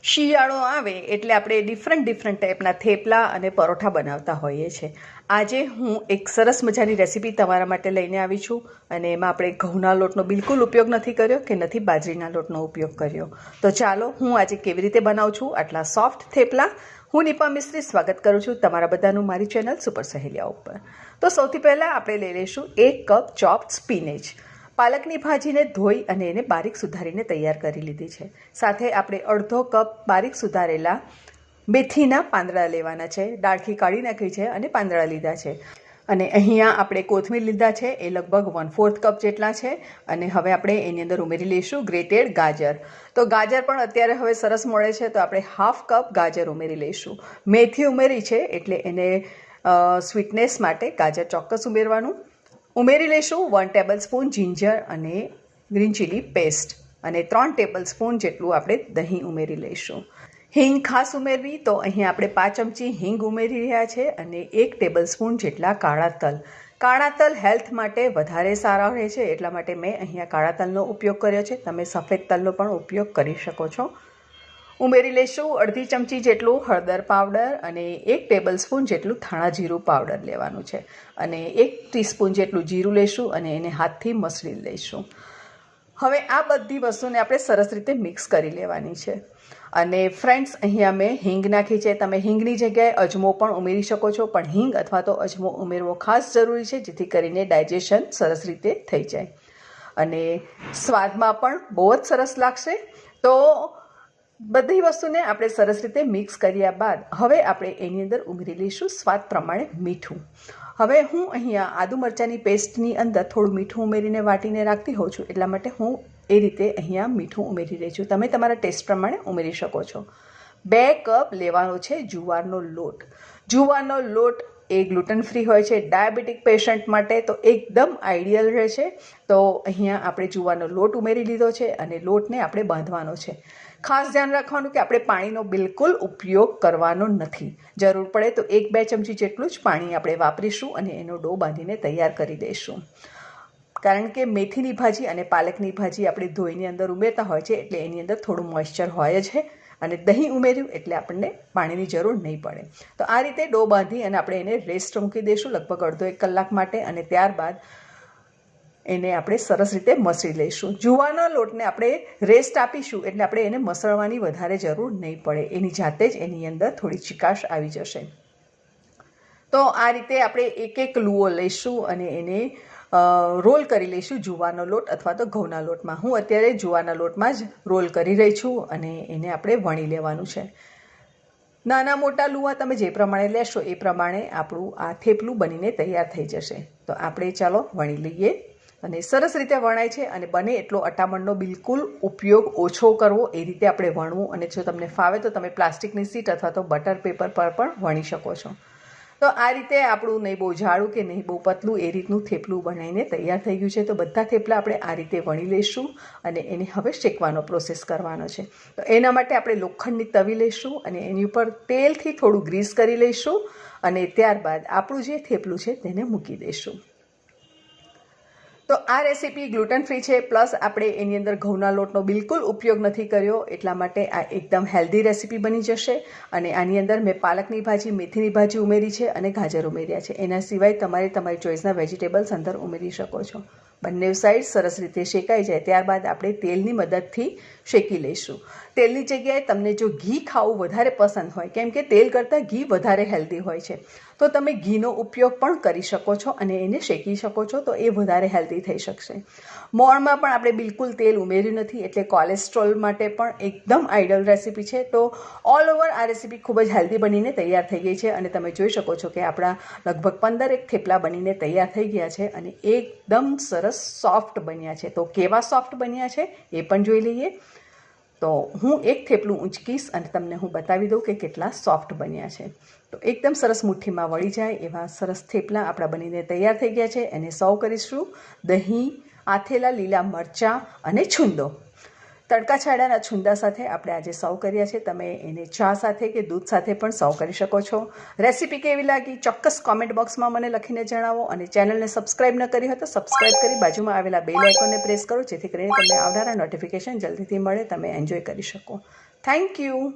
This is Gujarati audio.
શિયાળો આવે એટલે આપણે ડિફરન્ટ ટાઈપના થેપલા અને પરોઠા બનાવતા હોઈએ છીએ. આજે હું એક સરસ મજાની રેસીપી તમારા માટે લઈને આવી છું અને એમાં આપણે ઘઉંના લોટનો બિલકુલ ઉપયોગ નથી કર્યો કે નથી બાજરીના લોટનો ઉપયોગ કર્યો. તો ચાલો હું આજે કેવી રીતે બનાવું છું આટલા સોફ્ટ થેપલા. હું નિપા મિસ્ત્રી સ્વાગત કરું છું તમારા બધાનું મારી ચેનલ સુપર સહેલિયા ઉપર. તો સૌથી પહેલાં આપણે લઈ લઈશું 1 કપ ચોપ્ડ સ્પિનેચ. પાલકની ભાજીને ધોઈ અને એને બારીક સુધારીને તૈયાર કરી લીધી છે. સાથે આપણે અડધો કપ બારીક સુધારેલા મેથીના પાંદડા લેવાના છે. ડાળખી કાઢી નાખી છે અને પાંદડા લીધા છે. અને અહીંયા આપણે કોથમીર લીધા છે, એ લગભગ 1/4 કપ જેટલા છે. અને હવે આપણે એની અંદર ઉમેરી લઈશું ગ્રેટેડ ગાજર. તો ગાજર પણ અત્યારે હવે સરસ મળે છે, તો આપણે 1/2 કપ ગાજર ઉમેરી લઈશું. મેથી ઉમેરી છે એટલે એને સ્વીટનેસ માટે ગાજર ચોક્કસ ઉમેરવાનું. ઉમેરી લઈશું 1 ટેબલસ્પૂન જિંજર અને ગ્રીન ચીલી પેસ્ટ અને 3 ટેબલસ્પૂન જેટલું આપણે દહીં ઉમેરી લઈશું. હિંગ ખાસ ઉમેરવી, તો અહીંયા આપણે 5 ચમચી હિંગ ઉમેરી રહ્યા છે અને 1 ટેબલસ્પૂન જેટલા કાળા તલ. કાળા તલ હેલ્થ માટે વધારે સારા રહે છે, એટલા માટે મેં અહીંયા કાળા તલનો ઉપયોગ કર્યો છે. તમે સફેદ તલનો પણ ઉપયોગ કરી શકો છો. ઉમેરી લઈશું અડધી ચમચી જેટલું હળદર પાવડર અને 1 ટેબલસ્પૂન જેટલું ધાણા જીરું પાવડર લેવાનું છે. અને 1 ટીસ્પૂન જેટલું જીરું લઈશું અને એને હાથથી મસળી લઈશું. હવે આ બધી વસ્તુને આપણે સરસ રીતે મિક્સ કરી લેવાની છે. અને ફ્રેન્ડ્સ, અહીંયા મેં હિંગ નાખી છે. તમે હિંગની જગ્યાએ અજમો પણ ઉમેરી શકો છો, પણ હિંગ અથવા તો અજમો ઉમેરવો ખાસ જરૂરી છે, જેથી કરીને ડાયજેશન સરસ રીતે થઈ જાય અને સ્વાદમાં પણ બહુ જ સરસ લાગશે. તો બધી વસ્તુને આપણે સરસ રીતે મિક્સ કર્યા બાદ હવે આપણે એની અંદર ઉમેરી લઈશું સ્વાદ પ્રમાણે મીઠું. હવે હું અહીંયા આદુ મરચાંની પેસ્ટની અંદર થોડું મીઠું ઉમેરીને વાટીને રાખતી હોઉં છું, એટલા માટે હું એ રીતે અહીંયા મીઠું ઉમેરી રહી છું. તમે તમારા ટેસ્ટ પ્રમાણે ઉમેરી શકો છો. 2 કપ લેવાનો છે જુવારનો લોટ. જુવારનો લોટ એ ગ્લુટન ફ્રી હોય છે. ડાયાબિટીક પેશન્ટ માટે તો એકદમ આઈડિયલ રહે છે. તો અહીંયા આપણે જુવારનો લોટ ઉમેરી લીધો છે અને લોટને આપણે બાંધવાનો છે. ખાસ ધ્યાન રાખવાનું કે આપણે પાણીનો બિલકુલ ઉપયોગ કરવાનો નથી. જરૂર પડે તો 1-2 ચમચી જેટલું જ પાણી આપણે વાપરીશું અને એનો ડો બાંધીને તૈયાર કરી દઈશું. કારણ કે મેથીની ભાજી અને પાલકની ભાજી આપણે ધોઈને અંદર ઉમેરતા હોય છે, એટલે એની અંદર થોડું મોઇશ્ચર હોય જ છે. અને દહીં ઉમેર્યું એટલે આપણને પાણીની જરૂર નહીં પડે. તો આ રીતે ડો બાંધી અને આપણે એને રેસ્ટ મૂકી દઈશું લગભગ અડધો 1 કલાક માટે. અને ત્યારબાદ એને આપણે સરસ રીતે મસળી લઈશું. જુવારના લોટને આપણે રેસ્ટ આપીશું એટલે આપણે એને મસળવાની વધારે જરૂર નહીં પડે. એની જાતે જ એની અંદર થોડી ચીકાશ આવી જશે. તો આ રીતે આપણે એક લુઓ લઈશું અને એને રોલ કરી લઈશું જુવારનો લોટ અથવા તો ઘઉંના લોટમાં. હું અત્યારે જુવારના લોટમાં જ રોલ કરી રહી છું અને એને આપણે વણી લેવાનું છે. નાના મોટા લુવા તમે જે પ્રમાણે લેશો એ પ્રમાણે આપણું આ થેપલું બનીને તૈયાર થઈ જશે. તો આપણે ચાલો વણી લઈએ. અને સરસ રીતે વણાય છે અને બને એટલો અટામણનો બિલકુલ ઉપયોગ ઓછો કરવો, એ રીતે આપણે વણવું. અને જો તમને ફાવે તો તમે પ્લાસ્ટિકની સીટ અથવા તો બટર પેપર પર પણ વણી શકો છો. તો આ રીતે આપણું નહીં બહુ જાડું કે નહીં બહુ પતલું એ રીતનું થેપલું બનાવીને તૈયાર થઈ ગયું છે. તો બધા થેપલા આપણે આ રીતે વણી લઈશું અને એને હવે શેકવાનો પ્રોસેસ કરવાનો છે. તો એના માટે આપણે લોખંડની તવી લઈશું અને એની ઉપર તેલથી થોડું ગ્રીસ કરી લઈશું અને ત્યારબાદ આપણું જે થેપલું છે તેને મૂકી દઈશું. તો આ રેસીપી ગ્લુટન ફ્રી છે, પ્લસ આપણે એની અંદર ઘઉંના લોટનો બિલકુલ ઉપયોગ નથી કર્યો, એટલા માટે આ એકદમ હેલ્ધી રેસીપી બની જશે. અને આની અંદર મેં પાલકની ભાજી, મેથીની ભાજી ઉમેરી છે અને ગાજર ઉમેર્યા છે. એના સિવાય તમારી ચોઈસના વેજીટેબલ્સ અંદર ઉમેરી શકો છો. બંને સાઈડ સરસ રીતે શેકાઈ જાય ત્યારબાદ આપણે તેલની મદદથી શેકી લઈશું. તેલની જગ્યાએ તમને જો ઘી ખાવું વધારે પસંદ હોય, કેમ કે તેલ કરતાં ઘી વધારે હેલ્ધી હોય છે, તો તમે ઘીનો ઉપયોગ પણ કરી શકો છો અને એને શેકી શકો છો. તો એ વધારે હેલ્ધી થઈ શકશે. મોણમાં પણ આપણે બિલકુલ તેલ ઉમેર્યું નથી, એટલે કોલેસ્ટ્રોલ માટે પણ એકદમ આઈડિયલ રેસીપી છે. તો ઓલ ઓવર આ રેસીપી ખૂબ જ હેલ્ધી બનીને તૈયાર થઈ ગઈ છે અને તમે જોઈ શકો છો કે આપણા લગભગ 15 થેપલા બનીને તૈયાર થઈ ગયા છે અને એકદમ સરસ સોફ્ટ બન્યા છે. તો કેવા સોફ્ટ બન્યા છે એ પણ જોઈ લઈએ. તો હું એક થેપલું ઊંચકીશ અને તમને હું બતાવી દઉં કે કેટલા સોફ્ટ બન્યા છે. તો એકદમ સરસ મુઠ્ઠીમાં વળી જાય એવા સરસ થેપલા આપણા બનીને તૈયાર થઈ ગયા છે. એને સર્વ કરીશું દહીં, આથેલા લીલા મરચાં અને છુંદો. તડકા છાડાના છુંદા સાથે આપણે આજે સર્વ કર્યા છે. તમે એને ચા સાથે કે દૂધ સાથે પણ સર્વ કરી શકો છો. રેસીપી કેવી લાગી ચોક્કસ કોમેન્ટ બોક્સમાં મને લખીને જણાવો. અને ચેનલને સબસ્ક્રાઇબ ન કરી હોય તો સબસ્ક્રાઇબ કરી બાજુમાં આવેલા બેલ આઇકોનને પ્રેસ કરો, જેથી કરીને તમને આવનારા નોટિફિકેશન જલ્દીથી મળે, તમે એન્જોય કરી શકો. Thank you.